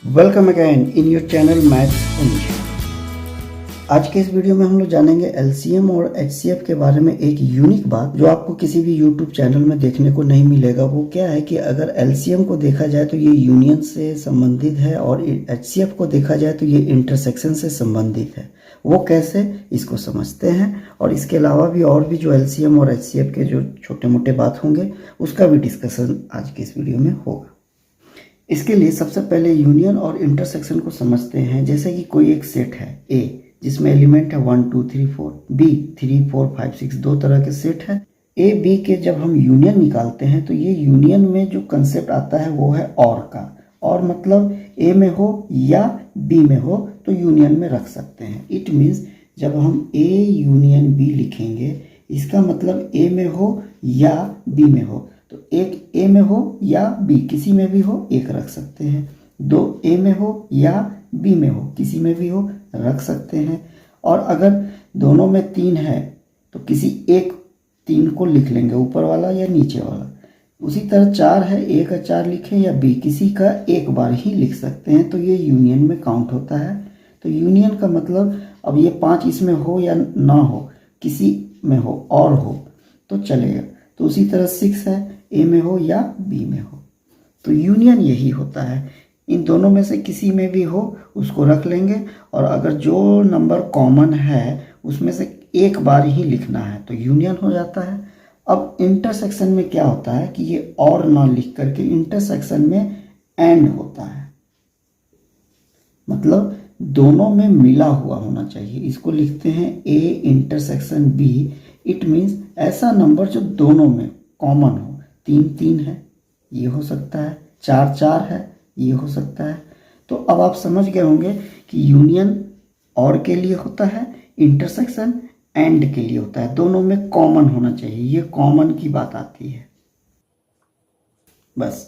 Welcome again in your channel maths English. आज के इस वीडियो में हम लोग जानेंगे एलसीएम और एचसीएफ के बारे में एक यूनिक बात जो आपको किसी भी यूट्यूब चैनल में देखने को नहीं मिलेगा। वो क्या है कि अगर एलसीएम को देखा जाए तो ये यूनियन से संबंधित है और एचसीएफ को देखा जाए तो ये इंटरसेक्शन से संबंधित है। वो कैसे, इसको समझते हैं। और इसके अलावा भी और भी जो एलसीएम और एचसीएफ के जो छोटे मोटे बात होंगे उसका भी डिस्कशन आज के इस वीडियो में होगा। इसके लिए सबसे पहले यूनियन और इंटरसेक्शन को समझते हैं। जैसे कि कोई एक सेट है ए जिसमें एलिमेंट है 1 2 3 4, बी 3 4 5 6, दो तरह के सेट है। ए बी के जब हम यूनियन निकालते हैं तो ये यूनियन में जो कंसेप्ट आता है वो है और का। और मतलब ए में हो या बी में हो तो यूनियन में रख सकते हैं। इट मीन्स जब हम ए यूनियन बी लिखेंगे इसका मतलब ए में हो या बी में हो, तो एक ए में हो या बी किसी में भी हो एक रख सकते हैं। दो ए में हो या बी में हो किसी में भी हो रख सकते हैं। और अगर दोनों में 3 है तो किसी एक 3 को लिख लेंगे, ऊपर वाला या नीचे वाला। उसी तरह 4 है, ए का 4 लिखें या बी किसी का एक बार ही लिख सकते हैं, तो ये यूनियन में काउंट होता है। तो यूनियन का मतलब अब ये 5 इसमें हो या ना हो, किसी में हो और हो तो चलेगा। तो उसी तरह 6 है, ए में हो या बी में हो। तो यूनियन यही होता है, इन दोनों में से किसी में भी हो उसको रख लेंगे। और अगर जो नंबर कॉमन है उसमें से एक बार ही लिखना है तो यूनियन हो जाता है। अब इंटरसेक्शन में क्या होता है कि ये और ना लिख करके इंटरसेक्शन में एंड होता है, मतलब दोनों में मिला हुआ होना चाहिए। इसको लिखते हैं A intersection B. It means ऐसा नंबर जो दोनों में कॉमन हो। 3 3 है ये हो सकता है, 4 4 है ये हो सकता है। तो अब आप समझ गए होंगे कि यूनियन और के लिए होता है, इंटरसेक्शन एंड के लिए होता है। दोनों में कॉमन होना चाहिए, ये कॉमन की बात आती है। बस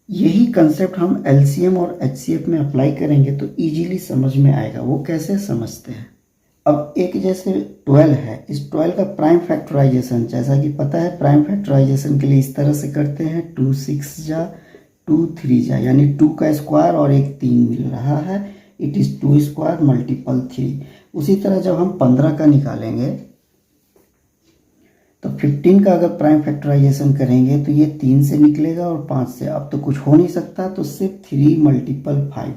यही कंसेप्ट हम एलसीएम और एचसीएफ में अप्लाई करेंगे तो इजीली समझ में आएगा। वो कैसे समझते हैं। अब एक जैसे 12 है, इस 12 का प्राइम फैक्टराइजेशन जैसा कि पता है, प्राइम फैक्टराइजेशन के लिए इस तरह से करते हैं 2 6 जा 2 3 जा, यानी 2 का स्क्वायर और एक 3 मिल रहा है। It is 2 square multiple 3। उसी तरह जब हम 15 का निकालेंगे तो 15 का अगर प्राइम फैक्टराइजेशन करेंगे तो ये 3 से निकलेगा और 5 से। अब तो कुछ हो नहीं सकता तो सिर्फ 3 मल्टीपल 5।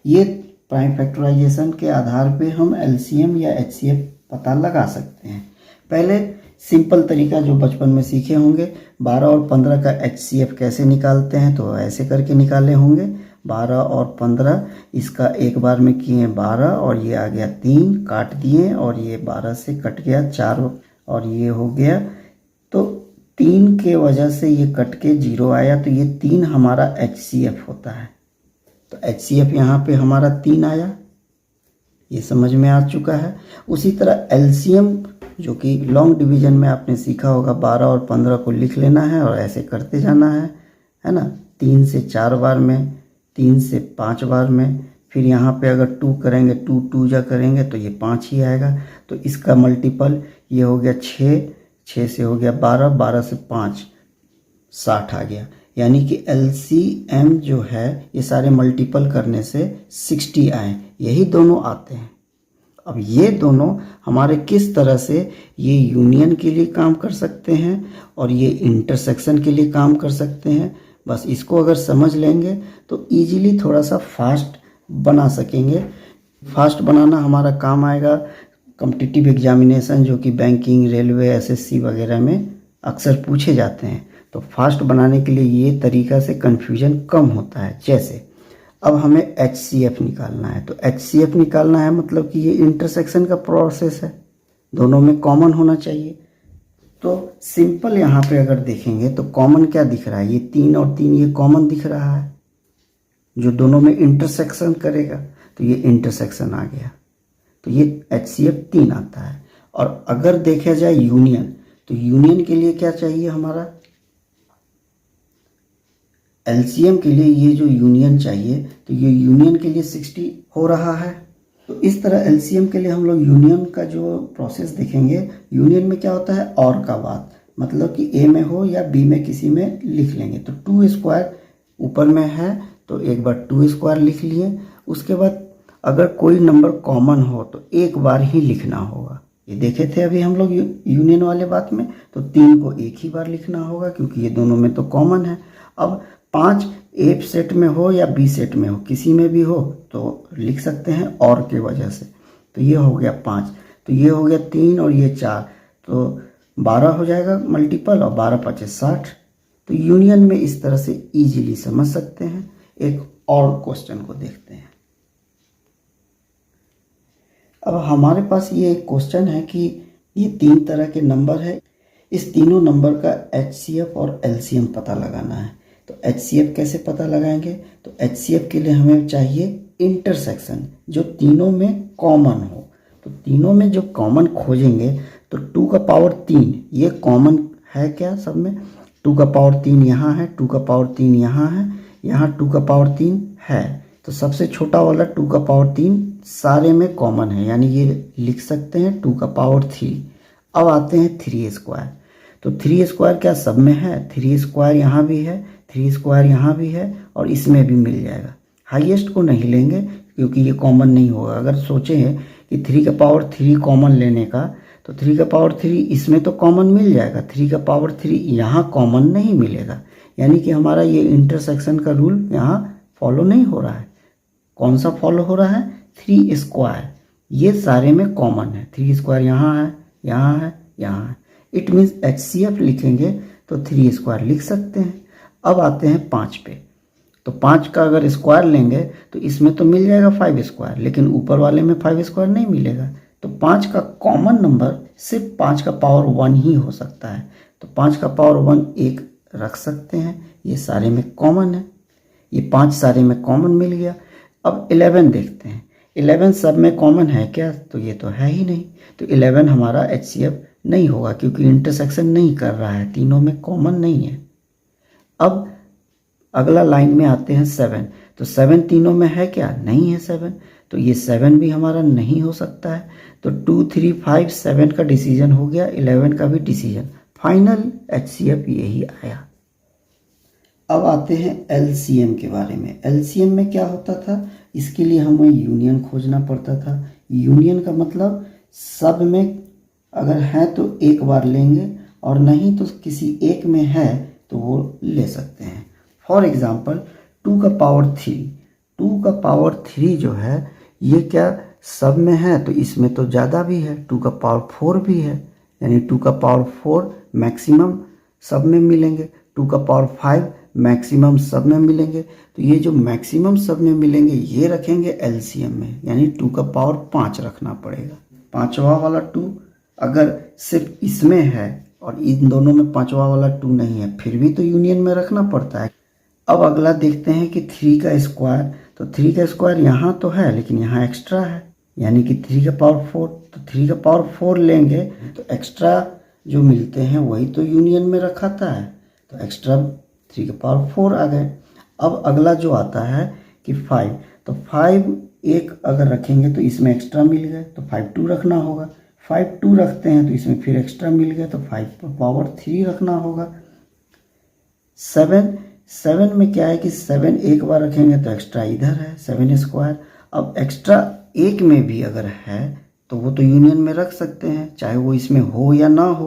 ये प्राइम फैक्टराइजेशन के आधार पे हम एलसीएम या एचसीएफ पता लगा सकते हैं। पहले सिंपल तरीका जो बचपन में सीखे होंगे, 12 और 15 का एचसीएफ कैसे निकालते हैं तो ऐसे करके निकाले होंगे। 12 और 15 इसका एक बार में किए 12 और ये आ गया 3, काट दिए और ये 12 से कट गया 4 और ये हो गया। तो 3 के वजह से ये कट के 0 आया, तो ये 3 हमारा एचसीएफ होता है। तो एचसीएफ यहाँ पे हमारा 3 आया, ये समझ में आ चुका है। उसी तरह एलसीएम जो कि लॉन्ग डिवीजन में आपने सीखा होगा, 12 और 15 को लिख लेना है और ऐसे करते जाना है ना। 3 से 4 बार में, 3 से 5 बार में, फिर यहाँ पे अगर 2 करेंगे 2 2 जा करेंगे तो ये 5 ही आएगा। तो इसका मल्टीपल ये हो गया 6, 6 से हो गया 12, 12 से 5 60 आ गया। यानी कि एलसीएम जो है ये सारे मल्टीपल करने से 60 आए, यही दोनों आते हैं। अब ये दोनों हमारे किस तरह से ये यूनियन के लिए काम कर सकते हैं और ये इंटरसेक्शन के लिए काम कर सकते हैं, बस इसको अगर समझ लेंगे तो इजीली थोड़ा सा फास्ट बना सकेंगे। फास्ट बनाना हमारा काम आएगा कॉम्पिटिटिव एग्जामिनेशन जो कि बैंकिंग, रेलवे, एसएससी वगैरह में अक्सर पूछे जाते हैं। तो फास्ट बनाने के लिए ये तरीका से कन्फ्यूजन कम होता है। जैसे अब हमें एचसीएफ निकालना है, तो एचसीएफ निकालना है मतलब कि ये इंटरसेक्शन का प्रोसेस है, दोनों में कॉमन होना चाहिए। तो सिंपल यहाँ पे अगर देखेंगे तो कॉमन क्या दिख रहा है, ये 3 और 3 ये कॉमन दिख रहा है जो दोनों में इंटरसेक्शन करेगा, तो ये इंटरसेक्शन आ गया, तो ये एचसीएफ 3 आता है। और अगर देखा जाए यूनियन, तो यूनियन के लिए क्या चाहिए हमारा, एलसीएम के लिए ये जो यूनियन चाहिए, तो ये यूनियन के लिए 60 हो रहा है। तो इस तरह एलसीएम के लिए हम लोग यूनियन का जो प्रोसेस देखेंगे, यूनियन में क्या होता है और का बात, मतलब कि ए में हो या बी में किसी में लिख लेंगे। तो 2 स्क्वायर ऊपर में है तो एक बार 2 स्क्वायर लिख लिए। उसके बाद अगर कोई नंबर कॉमन हो तो एक बार ही लिखना होगा। ये देखे थे अभी हम लोग यूनियन वाले बात में, तो 3 को एक ही बार लिखना होगा क्योंकि ये दोनों में तो कॉमन है। अब 5 ए सेट में हो या बी सेट में हो, किसी में भी हो तो लिख सकते हैं और के वजह से। तो ये हो गया 5, तो ये हो गया 3 और ये 4, तो 12 हो जाएगा मल्टीपल, और 12 5 60। तो यूनियन में इस तरह से इजीली समझ सकते हैं। एक और क्वेश्चन को देखते हैं। अब हमारे पास ये एक क्वेश्चन है कि ये 3 तरह के नंबर है, इस तीनों नंबर का HCF और LCM पता लगाना है। तो HCF कैसे पता लगाएंगे? तो HCF के लिए हमें चाहिए इंटरसेक्शन जो तीनों में कॉमन हो। तो तीनों में जो कॉमन खोजेंगे तो 2 का पावर 3 ये कॉमन है क्या सब में? 2 का पावर 3 यहाँ है, 2 का पावर 3 यहाँ है, यहाँ 2 का पावर 3 है। तो सबसे छोटा वाला 2 का पावर 3 सारे में कॉमन है, यानी ये लिख सकते हैं 2 का पावर 3। अब आते हैं 3 स्क्वायर। तो 3 स्क्वायर क्या सब में है? 3 स्क्वायर यहाँ भी है, 3 स्क्वायर यहाँ भी है, और इसमें भी मिल जाएगा। हाईएस्ट को नहीं लेंगे क्योंकि ये कॉमन नहीं होगा। अगर सोचें कि 3 का पावर 3 कॉमन लेने का, तो 3 का पावर 3 इसमें तो कॉमन मिल जाएगा, 3 का पावर 3 यहाँ कॉमन नहीं मिलेगा, यानी कि हमारा ये इंटरसेक्शन का रूल यहाँ फॉलो नहीं हो रहा है। कौन सा फॉलो हो रहा है? 3 स्क्वायर, ये सारे में कॉमन है। 3 स्क्वायर यहाँ है, यहाँ है, यहाँ है। इट मीन्स HCF लिखेंगे तो 3 स्क्वायर लिख सकते हैं। अब आते हैं 5 पे। तो 5 का अगर स्क्वायर लेंगे तो इसमें तो मिल जाएगा 5 स्क्वायर, लेकिन ऊपर वाले में 5 स्क्वायर नहीं मिलेगा। तो 5 का कॉमन नंबर सिर्फ 5 का पावर 1 ही हो सकता है। तो 5 का पावर 1 एक रख सकते हैं, ये सारे में कॉमन है। ये 5 सारे में कॉमन मिल गया। अब 11 देखते हैं। 11 सब में कॉमन है क्या? तो ये तो है ही नहीं। तो 11 हमारा HCF नहीं होगा क्योंकि इंटरसेक्शन नहीं कर रहा है, तीनों में कॉमन नहीं है। अब अगला लाइन में आते हैं 7। तो 7 तीनों में है क्या? नहीं है 7, तो ये 7 भी हमारा नहीं हो सकता है। तो 2 3 5 7 का डिसीजन हो गया, 11 का भी डिसीजन। फाइनल HCF यही आया। अब आते हैं LCM के बारे में। LCM में क्या होता था? इसके लिए हमें यूनियन खोजना पड़ता था। यूनियन का मतलब सब में अगर है तो एक बार लेंगे, और नहीं तो किसी एक में है तो वो ले सकते हैं। फॉर एग्जांपल 2 का पावर 3, 2 का पावर 3 जो है ये क्या सब में है? तो इसमें तो ज़्यादा भी है, 2 का पावर 4 भी है, यानी 2 का पावर 4 मैक्सिमम सब में मिलेंगे, 2 का पावर 5 मैक्सिमम सब में मिलेंगे। तो ये जो मैक्सिमम सब में मिलेंगे ये रखेंगे LCM में, यानी 2 का पावर 5 रखना पड़ेगा। पांचवा वाला 2 अगर सिर्फ इसमें है और इन दोनों में पांचवा वाला 2 नहीं है, फिर भी तो यूनियन में रखना पड़ता है। अब अगला देखते हैं कि 3 का स्क्वायर। तो 3 का स्क्वायर यहाँ तो है लेकिन यहाँ एक्स्ट्रा है, यानी कि 3 का पावर 4। तो 3 का पावर 4 लेंगे तो एक्स्ट्रा जो मिलते हैं वही तो यूनियन में रखाता है, तो एक्स्ट्रा 3 का पावर 4 आ गए। अब अगला जो आता है कि 5, तो 5 एक अगर रखेंगे तो इसमें एक्स्ट्रा मिल गए, तो 5 2 रखना होगा। 5 2 रखते हैं तो इसमें फिर एक्स्ट्रा मिल गया, तो 5 पावर 3 रखना होगा। 7 में क्या है कि 7 एक बार रखेंगे तो एक्स्ट्रा इधर है, 7 स्क्वायर। अब एक्स्ट्रा एक में भी अगर है तो वो तो यूनियन में रख सकते हैं, चाहे वो इसमें हो या ना हो।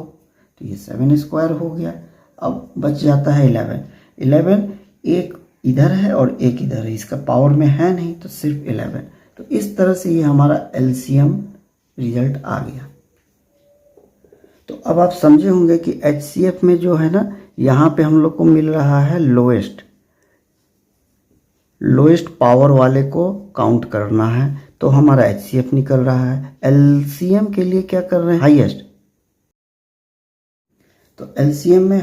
तो ये 7 स्क्वायर हो गया। अब बच जाता है 11। 11 एक इधर है और एक इधर है, इसका पावर में है नहीं तो सिर्फ 11। तो इस तरह से ये हमारा LCM रिजल्ट आ गया। तो अब आप समझे होंगे कि HCF में जो है ना, यहाँ पे हम लोग को मिल रहा है लोएस्ट पावर वाले को काउंट करना है, तो हमारा HCF निकल रहा है। LCM के लिए क्या कर रहे हैं? हाईएस्ट। तो LCM में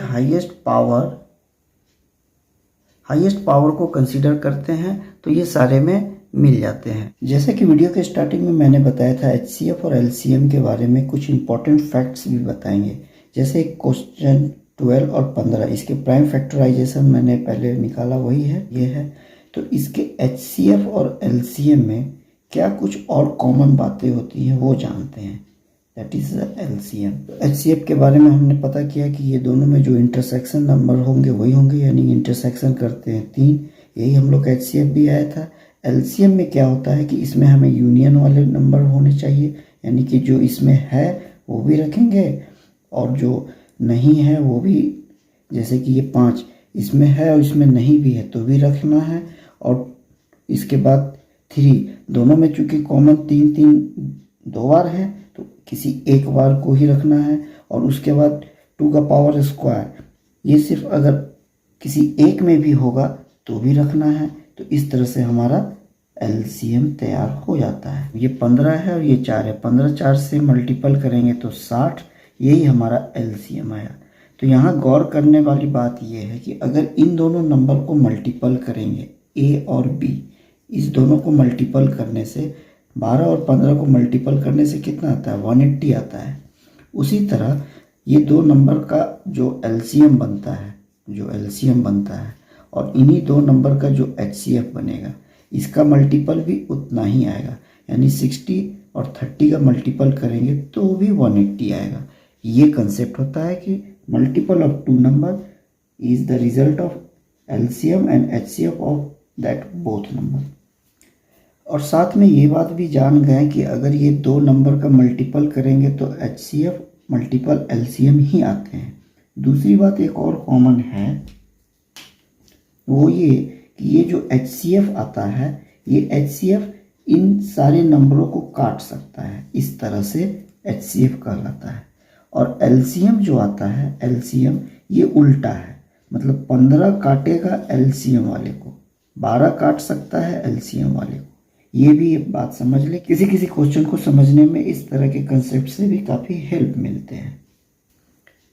हाईएस्ट पावर को कंसीडर करते हैं, तो ये सारे में मिल जाते हैं। जैसे कि वीडियो के स्टार्टिंग में मैंने बताया था, HCF और LCM के बारे में कुछ इंपॉर्टेंट फैक्ट्स भी बताएंगे। जैसे क्वेश्चन 12 और 15, इसके प्राइम फैक्टराइजेशन मैंने पहले निकाला, वही है, ये है। तो इसके HCF और LCM में क्या कुछ और कॉमन बातें होती हैं वो जानते हैं, दैट इज LCM। HCF के बारे में हमने पता किया कि ये दोनों में जो इंटरसेक्शन नंबर होंगे वही होंगे, यानी इंटरसेक्शन करते हैं 3, यही हम लोग का HCF भी आया था। LCM में क्या होता है कि इसमें हमें यूनियन वाले नंबर होने चाहिए, यानी कि जो इसमें है वो भी रखेंगे और जो नहीं है वो भी, जैसे कि ये 5 इसमें है और इसमें नहीं भी है तो भी रखना है। और इसके बाद 3 दोनों में चूंकि कॉमन 3 3 2 बार है तो किसी एक बार को ही रखना है। और उसके बाद 2 का पावर स्क्वायर, ये सिर्फ अगर किसी एक में भी होगा तो भी रखना है। तो इस तरह से हमारा LCM तैयार हो जाता है। ये 15 है और ये 4 है, 15 4 से मल्टीपल करेंगे तो 60, यही हमारा LCM आया। तो यहाँ गौर करने वाली बात ये है कि अगर इन दोनों नंबर को मल्टीपल करेंगे A और B, इस दोनों को मल्टीपल करने से 12 और 15 को मल्टीपल करने से कितना आता है, 180 आता है। उसी तरह ये दो नंबर का जो LCM बनता है और इन्हीं दो नंबर का जो HCF बनेगा, इसका मल्टीपल भी उतना ही आएगा, यानी 60 और 30 का मल्टीपल करेंगे तो भी 180 आएगा। ये कंसेप्ट होता है कि multiple of 2 number is the result of LCM and HCF of that both number. और साथ में ये बात भी जान गए कि अगर ये दो नंबर का मल्टीपल करेंगे तो HCF मल्टीपल LCM ही आते हैं। दूसरी बात एक और कॉमन है, वो ये कि ये जो HCF आता है, ये HCF इन सारे नंबरों को काट सकता है, इस तरह से HCF कहलाता है। और LCM जो आता है, LCM ये उल्टा है, मतलब 15 काटेगा LCM वाले को, 12 काट सकता है LCM वाले को। ये भी एक बात समझ ले, किसी किसी क्वेश्चन को समझने में इस तरह के कंसेप्ट से भी काफ़ी हेल्प मिलते हैं।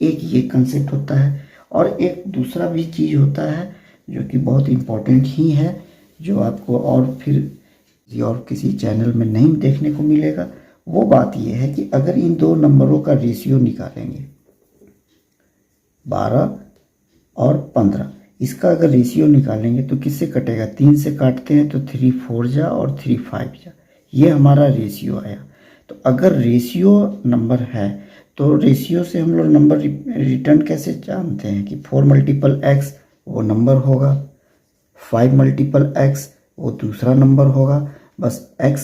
एक ये कंसेप्ट होता है और एक दूसरा भी चीज़ होता है जो कि बहुत इम्पोर्टेंट ही है, जो आपको और फिर और किसी चैनल में नहीं देखने को मिलेगा। वो बात ये है कि अगर इन दो नंबरों का रेशियो निकालेंगे 12 और 15, इसका अगर रेशियो निकालेंगे तो किससे कटेगा, 3 से काटते हैं तो 3 4 जा और 3 5 जा, ये हमारा रेशियो आया। तो अगर रेशियो नंबर है तो रेशियो से हम लोग नंबर रिटर्न कैसे जानते हैं कि 4 मल्टीपल x वो नंबर होगा, 5 मल्टीपल x वो दूसरा नंबर होगा। बस x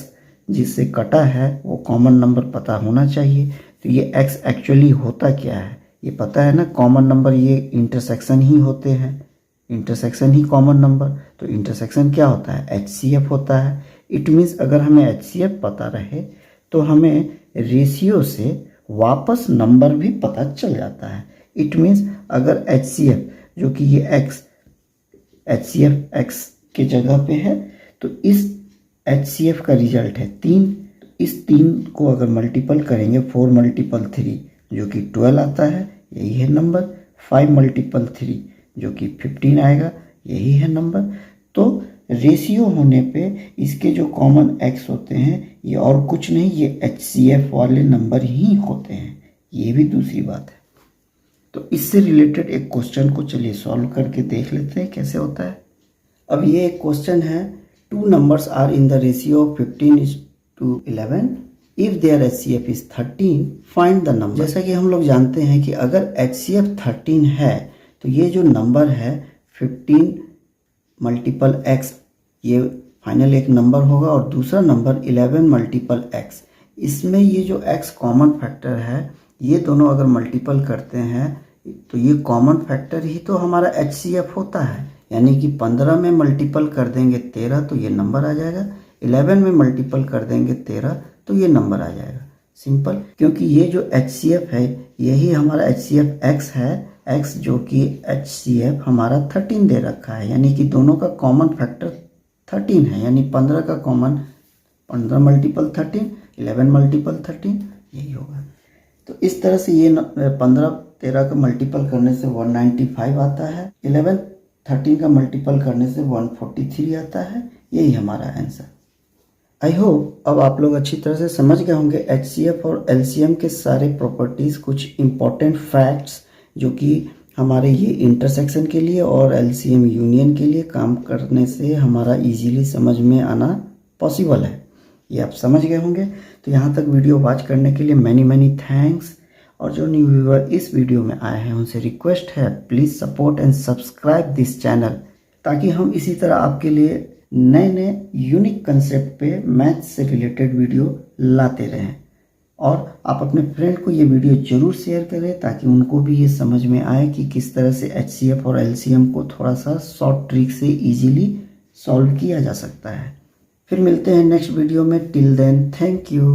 जिससे कटा है वो कॉमन नंबर पता होना चाहिए। तो ये x एक्चुअली होता क्या है ये पता है ना, कॉमन नंबर ये इंटरसेक्शन ही होते हैं, इंटरसेक्शन ही कॉमन नंबर। तो इंटरसेक्शन क्या होता है, HCF होता है। इट मीन्स अगर हमें HCF पता रहे तो हमें रेशियो से वापस नंबर भी पता चल जाता है। इट मीन्स अगर HCF जो कि ये HCF x के जगह पे है तो इस HCF का रिजल्ट है 3, इस 3 को अगर मल्टीपल करेंगे 4 मल्टीपल 3 जो कि 12 आता है, यही है नंबर। 5 मल्टीपल 3 जो कि 15 आएगा, यही है नंबर। तो रेशियो होने पे इसके जो कॉमन x होते हैं ये और कुछ नहीं, ये HCF वाले नंबर ही होते हैं। ये भी दूसरी बात है। तो इससे रिलेटेड एक क्वेश्चन को चलिए सॉल्व करके देख लेते हैं कैसे होता है। अब ये एक क्वेश्चन है, 2 numbers are in the ratio of 15:11 if their HCF is 13 find the number। जैसा कि हम लोग जानते हैं कि अगर HCF 13 है तो ये जो नंबर है 15 मल्टीपल x, ये फाइनल एक नंबर होगा और दूसरा नंबर 11 मल्टीपल x। इसमें ये जो x कॉमन फैक्टर है, ये दोनों अगर मल्टीपल करते हैं तो ये कॉमन फैक्टर ही तो हमारा HCF होता है। यानी कि 15 में मल्टीपल कर देंगे 13 तो ये नंबर आ जाएगा, 11 में मल्टीपल कर देंगे 13 तो ये नंबर आ जाएगा। सिंपल, क्योंकि ये जो HCF है यही हमारा HCF x है, x जो कि HCF हमारा 13 दे रखा है, यानी कि दोनों का कॉमन फैक्टर 13 है, यानी 15 का कॉमन 15 मल्टीपल 13, 11 मल्टीपल 13 यही होगा। तो इस तरह से ये 15 13 का मल्टीपल करने से 195 आता है, 11 13 का मल्टीपल करने से 143 आता है, यही हमारा आंसर। आई होप अब आप लोग अच्छी तरह से समझ गए होंगे HCF और LCM के सारे प्रॉपर्टीज़, कुछ इम्पॉर्टेंट फैक्ट्स जो कि हमारे ये इंटरसेक्शन के लिए और LCM यूनियन के लिए काम करने से हमारा इजीली समझ में आना पॉसिबल है, ये आप समझ गए होंगे। तो यहाँ तक वीडियो वॉच करने के लिए मैनी थैंक्स। और जो न्यू व्यूअर इस वीडियो में आए हैं उनसे रिक्वेस्ट है, please support and subscribe this channel ताकि हम इसी तरह आपके लिए नए नए यूनिक कंसेप्ट पे मैथ से रिलेटेड वीडियो लाते रहें। और आप अपने फ्रेंड को ये वीडियो ज़रूर शेयर करें ताकि उनको भी ये समझ में आए कि किस तरह से HCF और LCM को थोड़ा सा शॉर्ट ट्रिक से इजीली सॉल्व किया जा सकता है। फिर मिलते हैं नेक्स्ट वीडियो में। Till then thank you.